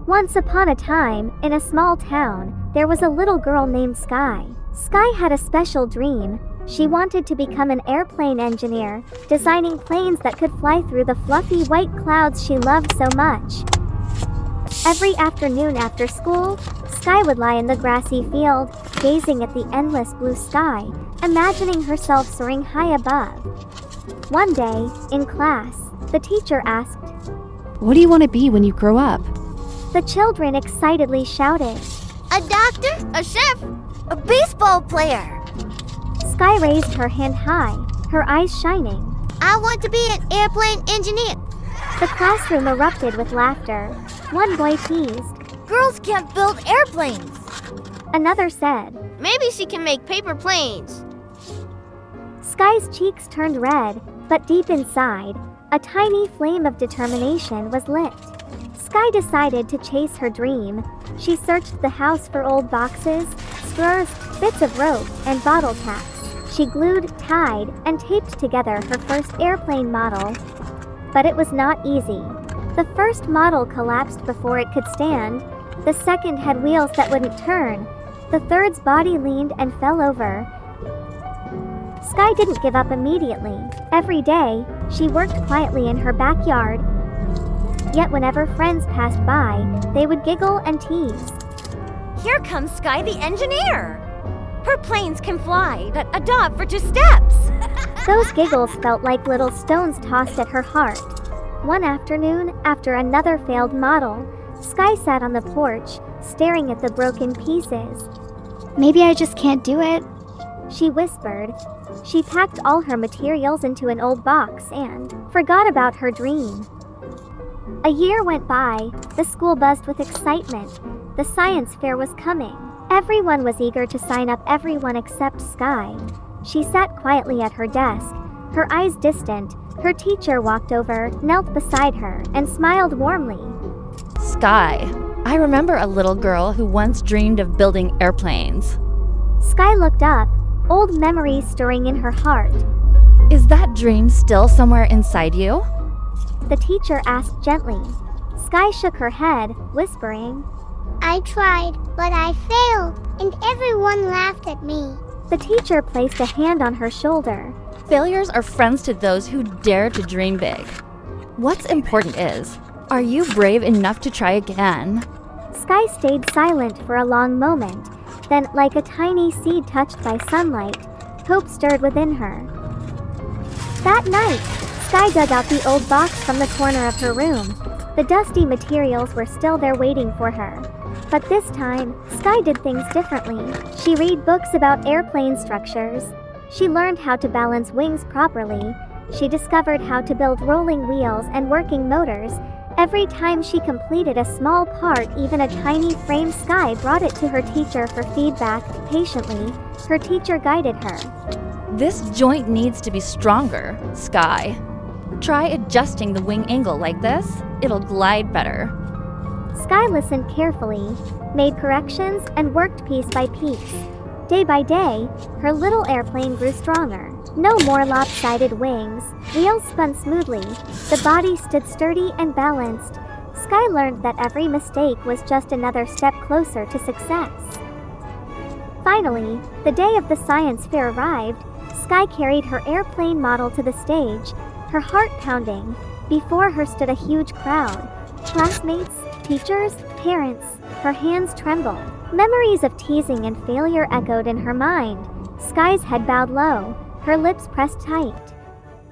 Once upon a time, in a small town, there was a little girl named Sky. Sky had a special dream. She wanted to become an airplane engineer, designing planes that could fly through the fluffy white clouds she loved so much. Every afternoon after school, Sky would lie in the grassy field, gazing at the endless blue sky, imagining herself soaring high above. One day, in class, the teacher asked, "What do you want to be when you grow up?" The children excitedly shouted. A doctor, a chef, a baseball player. Sky raised her hand high, her eyes shining. I want to be an airplane engineer. The classroom erupted with laughter. One boy teased. Girls can't build airplanes. Another said, Maybe she can make paper planes. Sky's cheeks turned red, but deep inside, a tiny flame of determination was lit. Sky decided to chase her dream. She searched the house for old boxes, spurs, bits of rope, and bottle caps. She glued, tied, and taped together her first airplane model. But it was not easy. The first model collapsed before it could stand. The second had wheels that wouldn't turn. The third's body leaned and fell over. Sky didn't give up immediately. Every day, she worked quietly in her backyard. Yet whenever friends passed by, they would giggle and tease. Here comes Sky the engineer. Her planes can fly, a dot for 2 steps. Those giggles felt like little stones tossed at her heart. One afternoon, after another failed model, Sky sat on the porch, staring at the broken pieces. "Maybe I just can't do it," she whispered. She packed all her materials into an old box and forgot about her dream. A year went by. The school buzzed with excitement. The science fair was coming. Everyone was eager to sign up, everyone except Sky. She sat quietly at her desk, her eyes distant. Her teacher walked over, knelt beside her, and smiled warmly. "Sky, I remember a little girl who once dreamed of building airplanes." Sky looked up, old memories stirring in her heart. "Is that dream still somewhere inside you?" The teacher asked gently. Sky shook her head, whispering, I tried, but I failed, and everyone laughed at me. The teacher placed a hand on her shoulder. Failures are friends to those who dare to dream big. What's important is, are you brave enough to try again? Sky stayed silent for a long moment. Then, like a tiny seed touched by sunlight, hope stirred within her. That night, Sky dug out the old box from the corner of her room. The dusty materials were still there waiting for her. But this time, Sky did things differently. She read books about airplane structures. She learned how to balance wings properly. She discovered how to build rolling wheels and working motors. Every time she completed a small part, even a tiny frame, Sky brought it to her teacher for feedback. Patiently, her teacher guided her. This joint needs to be stronger, Sky. Try adjusting the wing angle like this. It'll glide better. Sky listened carefully, made corrections, and worked piece by piece. Day by day, her little airplane grew stronger. No more lopsided wings. Wheels spun smoothly. The body stood sturdy and balanced. Sky learned that every mistake was just another step closer to success. Finally, the day of the science fair arrived. Sky carried her airplane model to the stage, her heart pounding. Before her stood a huge crowd. Classmates, teachers, parents. Her hands trembled. Memories of teasing and failure echoed in her mind. Sky's head bowed low, her lips pressed tight.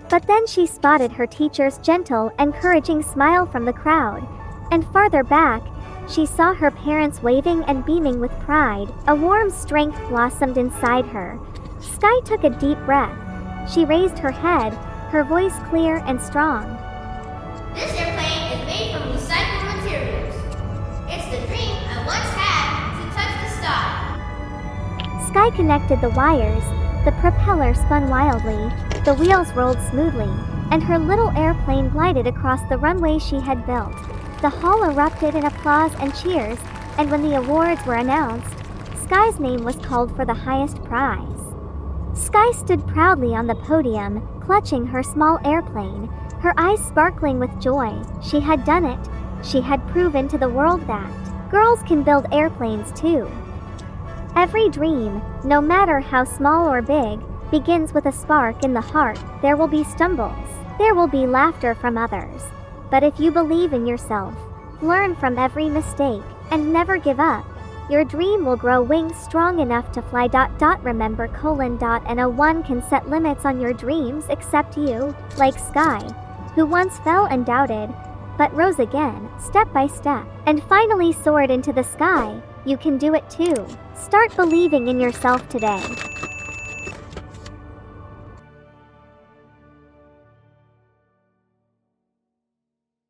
But then she spotted her teacher's gentle, encouraging smile from the crowd. And farther back, she saw her parents waving and beaming with pride. A warm strength blossomed inside her. Sky took a deep breath. She raised her head, her voice clear and strong. This airplane is made from recycled materials. It's the dream I once had to touch the sky. Sky connected the wires, the propeller spun wildly, the wheels rolled smoothly, and her little airplane glided across the runway she had built. The hall erupted in applause and cheers, and when the awards were announced, Sky's name was called for the highest prize. Sky stood proudly on the podium, clutching her small airplane, her eyes sparkling with joy. She had done it. she had proven to the world that girls can build airplanes too. Every dream, no matter how small or big, begins with a spark in the heart. There will be stumbles. There will be laughter from others. But if you believe in yourself, learn from every mistake, and never give up, your dream will grow wings strong enough to fly. Remember: no one can set limits on your dreams except you, like Sky, who once fell and doubted, but rose again, step by step, and finally soared into the sky. You can do it too. Start believing in yourself today.